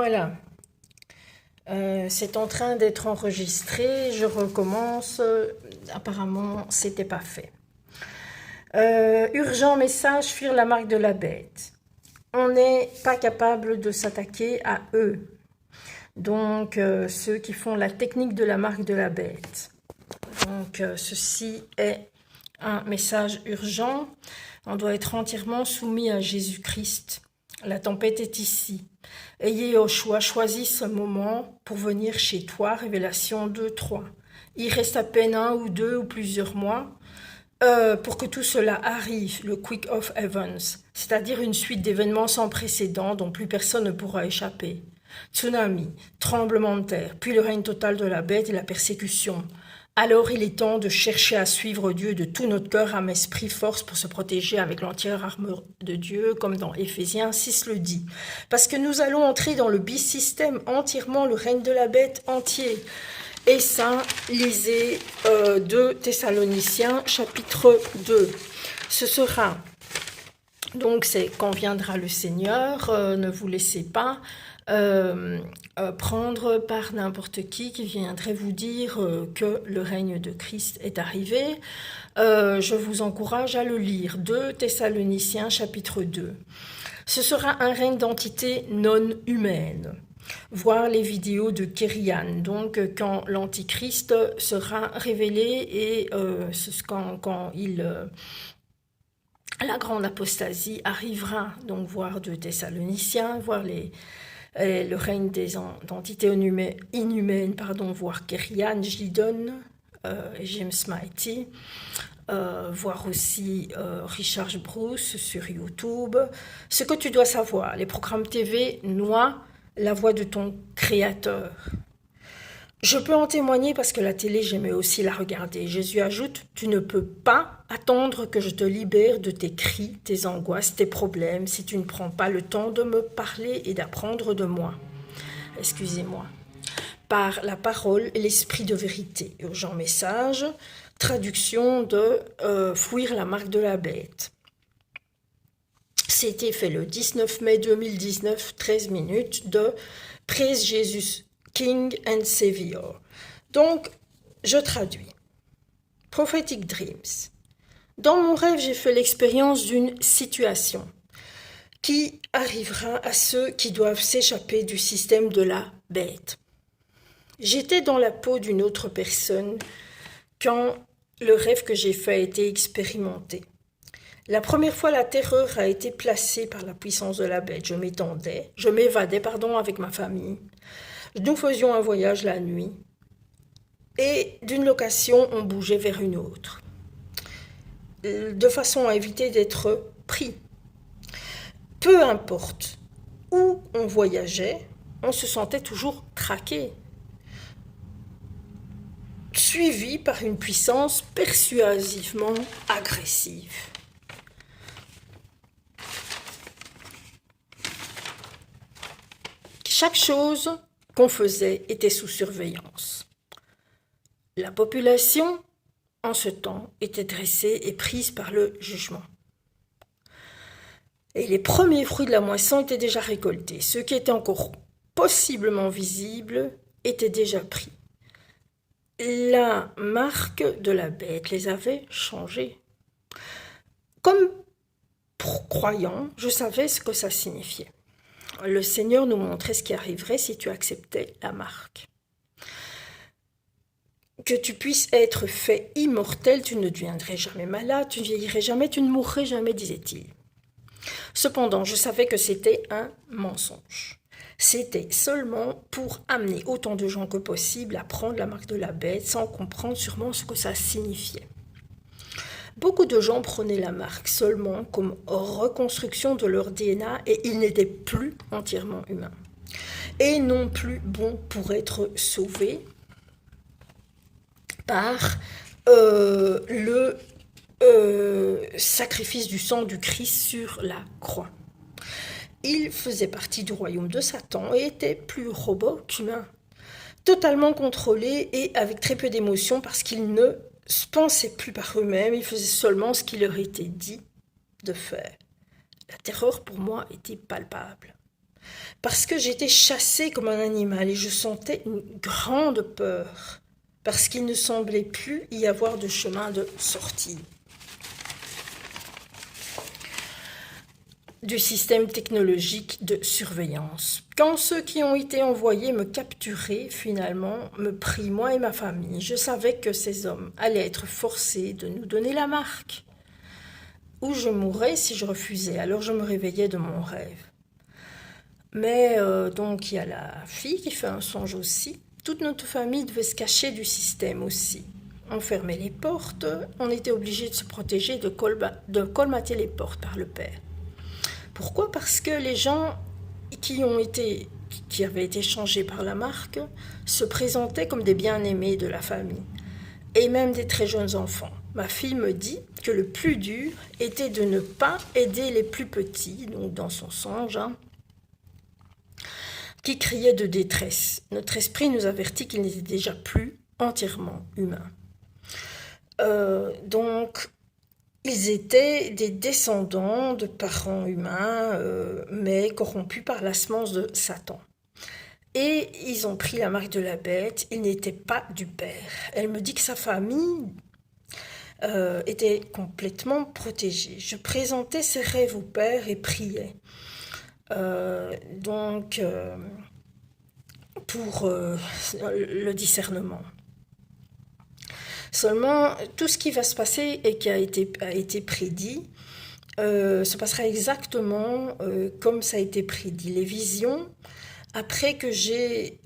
Voilà, c'est en train d'être enregistré, je recommence, apparemment c'était pas fait. Urgent message, fuir la marque de la bête. On n'est pas capable de s'attaquer à eux, donc ceux qui font la technique de la marque de la bête. Donc ceci est un message urgent, on doit être entièrement soumis à Jésus-Christ. La tempête est ici. Ayez au choix, choisis ce moment pour venir chez toi, Révélation 2, 3. Il reste à peine 1 ou 2 ou plusieurs mois pour que tout cela arrive, le Quick of Events, c'est-à-dire une suite d'événements sans précédent dont plus personne ne pourra échapper. Tsunami, tremblement de terre, puis le règne total de la bête et la persécution. Alors il est temps de chercher à suivre Dieu de tout notre cœur, âme, esprit, force pour se protéger avec l'entière armure de Dieu, comme dans Éphésiens 6 le dit. Parce que nous allons entrer dans le bis-système entièrement, le règne de la bête entier. Et ça, lisez 2 Thessaloniciens, chapitre 2. Ce sera, donc c'est quand viendra le Seigneur, ne vous laissez pas prendre par n'importe qui viendrait vous dire que le règne de Christ est arrivé. Je vous encourage à le lire. 2 Thessaloniciens chapitre 2. Ce sera un règne d'entité non humaine. Voir les vidéos de Kérian, donc quand l'Antichrist sera révélé et quand la grande apostasie arrivera, donc voir 2 Thessaloniciens, voir le règne des entités inhumaines, voir Kérian, Gidon, James Mighty, voir aussi Richard Bruce sur YouTube. Ce que tu dois savoir, les programmes TV noient la voix de ton créateur. Je peux en témoigner parce que la télé, j'aimais aussi la regarder. Jésus ajoute, tu ne peux pas attendre que je te libère de tes cris, tes angoisses, tes problèmes, si tu ne prends pas le temps de me parler et d'apprendre de moi. Excusez-moi. Par la parole et l'esprit de vérité. Urgent message, traduction de fuir la marque de la bête. C'était fait le 19 mai 2019, 13 minutes de Praise Jésus, King and Savior. Donc, je traduis. Prophetic Dreams. Dans mon rêve, j'ai fait l'expérience d'une situation qui arrivera à ceux qui doivent s'échapper du système de la bête. J'étais dans la peau d'une autre personne quand le rêve que j'ai fait a été expérimenté. La première fois, la terreur a été placée par la puissance de la bête. Je m'évadais avec ma famille. Nous faisions un voyage la nuit et d'une location, on bougeait vers une autre, de façon à éviter d'être pris. Peu importe où on voyageait, on se sentait toujours traqué, suivi par une puissance persuasivement agressive. Chaque chose qu'on faisait était sous surveillance. La population, en ce temps, était dressée et prise par le jugement. Et les premiers fruits de la moisson étaient déjà récoltés. Ceux qui étaient encore possiblement visibles étaient déjà pris. La marque de la bête les avait changés. Comme croyant, je savais ce que ça signifiait. Le Seigneur nous montrait ce qui arriverait si tu acceptais la marque. Que tu puisses être fait immortel, tu ne deviendrais jamais malade, tu ne vieillirais jamais, tu ne mourrais jamais, disait-il. Cependant, je savais que c'était un mensonge. C'était seulement pour amener autant de gens que possible à prendre la marque de la bête sans comprendre sûrement ce que ça signifiait. Beaucoup de gens prenaient la marque seulement comme reconstruction de leur DNA et ils n'étaient plus entièrement humains. Et non plus bons pour être sauvés par le sacrifice du sang du Christ sur la croix. Ils faisaient partie du royaume de Satan et étaient plus robots qu'humains, totalement contrôlés et avec très peu d'émotions parce qu'ils ne pensaient plus par eux-mêmes, ils faisaient seulement ce qui leur était dit de faire. La terreur pour moi était palpable. parce que j'étais chassée comme un animal et je sentais une grande peur, parce qu'il ne semblait plus y avoir de chemin de sortie du système technologique de surveillance. Quand ceux qui ont été envoyés me capturaient, finalement, me prirent moi et ma famille, je savais que ces hommes allaient être forcés de nous donner la marque, ou je mourrais si je refusais. Alors je me réveillais de mon rêve. Mais donc il y a la fille qui fait un songe aussi. Toute notre famille devait se cacher du système aussi. On fermait les portes, on était obligé de se protéger, de colmater les portes par le père. Pourquoi? Parce que les gens qui avaient été changés par la marque se présentaient comme des bien-aimés de la famille, et même des très jeunes enfants. Ma fille me dit que le plus dur était de ne pas aider les plus petits, donc dans son songe, qui criaient de détresse. Notre esprit nous avertit qu'il n'était déjà plus entièrement humain. Donc, ils étaient des descendants de parents humains, mais corrompus par la semence de Satan. Et ils ont pris la marque de la bête, ils n'étaient pas du père. Elle me dit que sa famille était complètement protégée. Je présentais ses rêves au père et priais. Pour le discernement. Seulement, tout ce qui va se passer et qui a été prédit se passera exactement comme ça a été prédit. Les visions, après que j'ai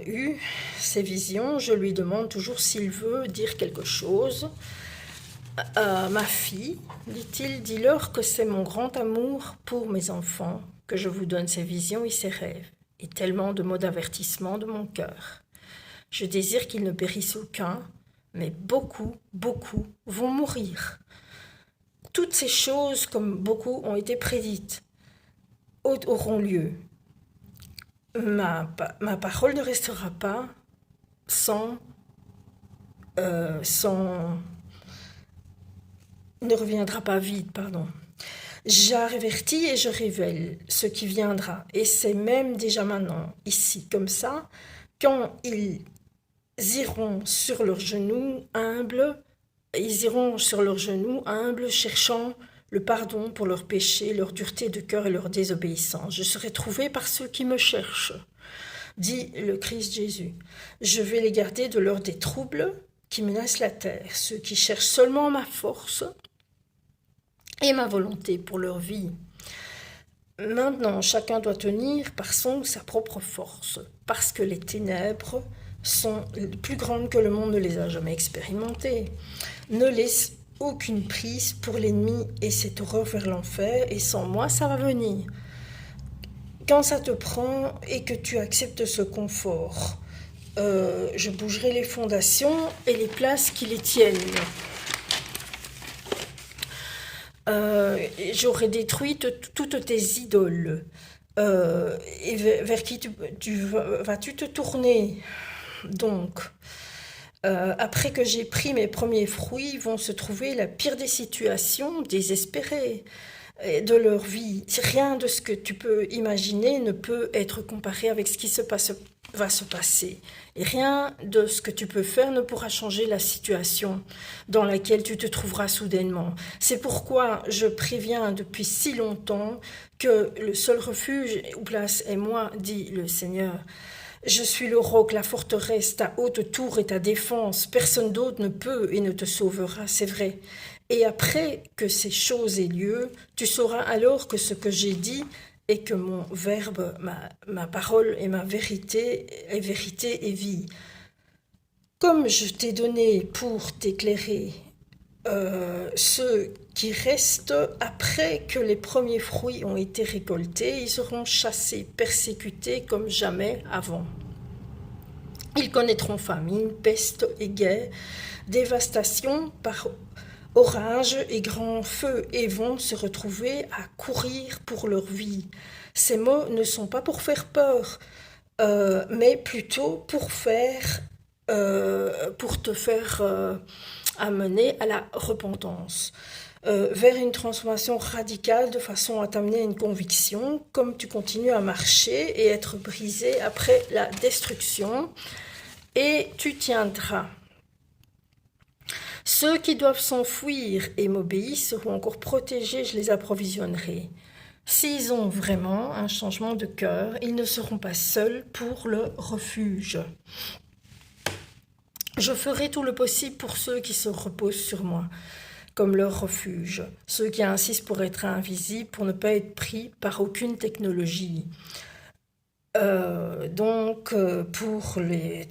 eu ces visions, je lui demande toujours s'il veut dire quelque chose. Ma fille, dit-il, dis-leur que c'est mon grand amour pour mes enfants que je vous donne ces visions et ces rêves, et tellement de mots d'avertissement de mon cœur. Je désire qu'il ne périsse aucun, mais beaucoup, beaucoup vont mourir. Toutes ces choses, comme beaucoup ont été prédites, auront lieu. Ma parole ne restera pas ne reviendra pas vide, pardon. J'avertis et je révèle ce qui viendra, et c'est même déjà maintenant, ici, comme ça, quand ils iront sur leurs genoux humbles, cherchant le pardon pour leurs péchés, leur dureté de cœur et leur désobéissance. Je serai trouvé par ceux qui me cherchent, dit le Christ Jésus. Je vais les garder de l'heure des troubles qui menacent la terre, ceux qui cherchent seulement ma force et ma volonté pour leur vie. Maintenant, chacun doit tenir par son ou sa propre force, parce que les ténèbres sont plus grandes que le monde ne les a jamais expérimentées. Ne laisse aucune prise pour l'ennemi et cette horreur vers l'enfer, et sans moi, ça va venir. Quand ça te prend et que tu acceptes ce confort, je bougerai les fondations et les places qui les tiennent. J'aurais détruit toutes tes idoles. Et vers qui vas-tu te tourner? Donc, après que j'ai pris mes premiers fruits, vont se trouver la pire des situations, désespérées de leur vie. Rien de ce que tu peux imaginer ne peut être comparé avec ce qui va se passer. Et rien de ce que tu peux faire ne pourra changer la situation dans laquelle tu te trouveras soudainement. C'est pourquoi je préviens depuis si longtemps que le seul refuge ou place est moi, dit le Seigneur. Je suis le roc, la forteresse, ta haute tour et ta défense. Personne d'autre ne peut et ne te sauvera, c'est vrai. Et après que ces choses aient lieu, tu sauras alors que ce que j'ai dit est que mon verbe, ma parole et ma vérité est vérité et vie. Comme je t'ai donné pour t'éclairer ceux qui restent après que les premiers fruits ont été récoltés, ils seront chassés, persécutés comme jamais avant. Ils connaîtront famine, peste et guerre, dévastation par orage et grand feu, et vont se retrouver à courir pour leur vie. Ces mots ne sont pas pour faire peur, mais plutôt pour te faire amener à la repentance. vers une transformation radicale de façon à t'amener à une conviction, comme tu continues à marcher et être brisé après la destruction, et tu tiendras. Ceux qui doivent s'enfuir et m'obéissent seront encore protégés, je les approvisionnerai. S'ils ont vraiment un changement de cœur, ils ne seront pas seuls pour le refuge. Je ferai tout le possible pour ceux qui se reposent sur moi, comme leur refuge, ceux qui insistent pour être invisibles, pour ne pas être pris par aucune technologie. Pour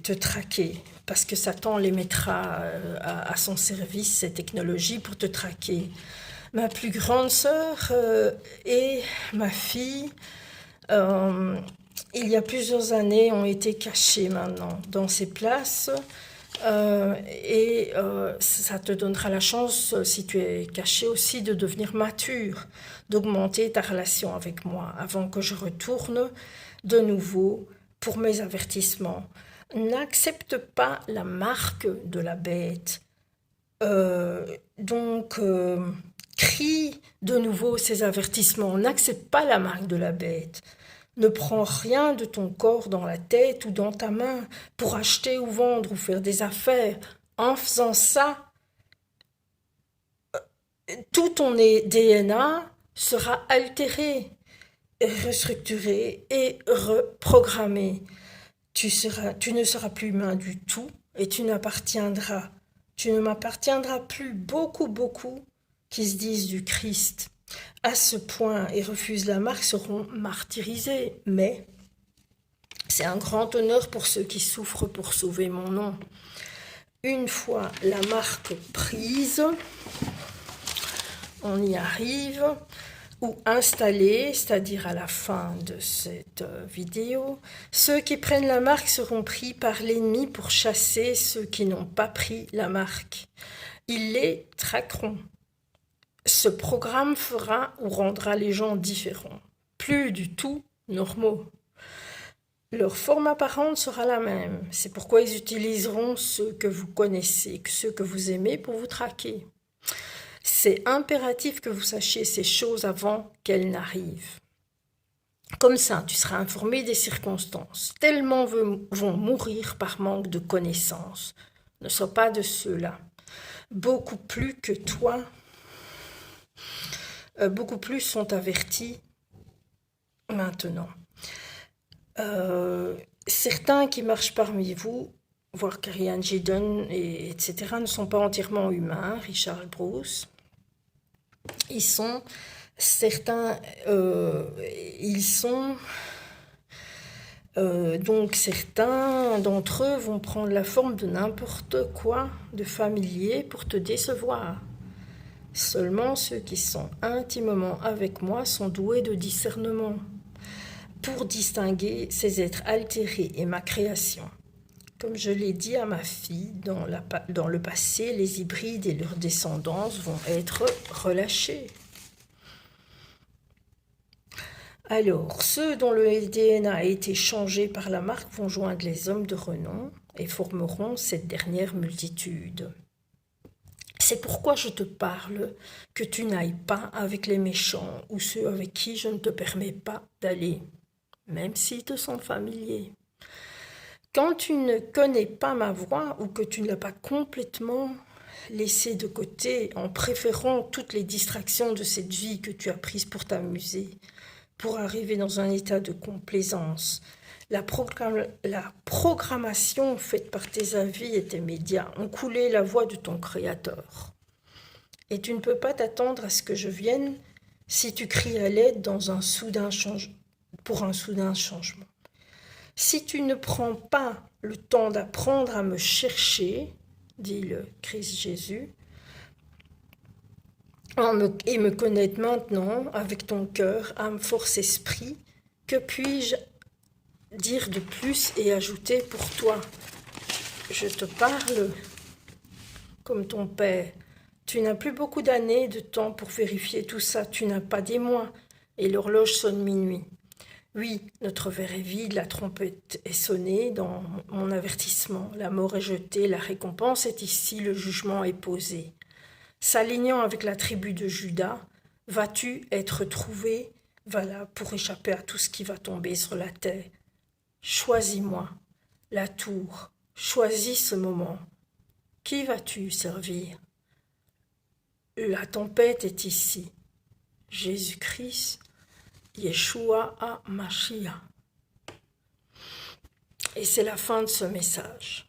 te traquer, parce que Satan les mettra à son service, ces technologies, pour te traquer. Ma plus grande sœur et ma fille, il y a plusieurs années, ont été cachées maintenant dans ces places. Ça te donnera la chance, si tu es caché aussi, de devenir mature, d'augmenter ta relation avec moi avant que je retourne de nouveau pour mes avertissements. N'accepte pas la marque de la bête. Crie de nouveau ces avertissements. N'accepte pas la marque de la bête. Ne prends rien de ton corps dans la tête ou dans ta main pour acheter ou vendre ou faire des affaires. En faisant ça, tout ton DNA sera altéré, restructuré et reprogrammé. Tu ne seras plus humain du tout et tu ne m'appartiendras plus. Beaucoup qui se disent du Christ à ce point et refusent la marque seront martyrisés. Mais c'est un grand honneur pour ceux qui souffrent pour sauver mon nom. Une fois la marque prise, on y arrive, ou installée, c'est-à-dire à la fin de cette vidéo, ceux qui prennent la marque seront pris par l'ennemi pour chasser ceux qui n'ont pas pris la marque. Ils les traqueront. Ce programme fera ou rendra les gens différents, plus du tout normaux. Leur forme apparente sera la même. C'est pourquoi ils utiliseront ceux que vous connaissez, ceux que vous aimez pour vous traquer. C'est impératif que vous sachiez ces choses avant qu'elles n'arrivent. Comme ça, tu seras informé des circonstances. Tellement vont mourir par manque de connaissances. Ne sois pas de ceux-là. Beaucoup plus que toi. Beaucoup plus sont avertis maintenant. Certains qui marchent parmi vous, voire Karian Gidon, etc., ne sont pas entièrement humains, Richard Bruce. Donc certains d'entre eux vont prendre la forme de n'importe quoi de familier pour te décevoir. Seulement ceux qui sont intimement avec moi sont doués de discernement pour distinguer ces êtres altérés et ma création. Comme je l'ai dit à ma fille, dans le passé, les hybrides et leurs descendants vont être relâchés. Alors, ceux dont le DNA a été changé par la marque vont joindre les hommes de renom et formeront cette dernière multitude. C'est pourquoi je te parle, que tu n'ailles pas avec les méchants ou ceux avec qui je ne te permets pas d'aller, même s'ils te sont familiers. Quand tu ne connais pas ma voix ou que tu ne l'as pas complètement laissée de côté en préférant toutes les distractions de cette vie que tu as prises pour t'amuser, pour arriver dans un état de complaisance, la programmation faite par tes avis et tes médias ont coulé la voix de ton Créateur. Et tu ne peux pas t'attendre à ce que je vienne si tu cries à l'aide pour un soudain changement. Si tu ne prends pas le temps d'apprendre à me chercher, dit le Christ Jésus, et me connaître maintenant avec ton cœur, âme, force, esprit, que puis-je dire de plus et ajouter pour toi? Je te parle comme ton Père. Tu n'as plus beaucoup d'années de temps pour vérifier tout ça. Tu n'as pas des mois et l'horloge sonne minuit. Oui, notre verre est vide, la trompette est sonnée dans mon avertissement. La mort est jetée, la récompense est ici, le jugement est posé. s'alignant avec la tribu de Juda, vas-tu être trouvé, voilà, pour échapper à tout ce qui va tomber sur la terre. Choisis-moi, la tour, choisis ce moment. Qui vas-tu servir? La tempête est ici. Jésus-Christ, Yeshua HaMashiach. Et c'est la fin de ce message.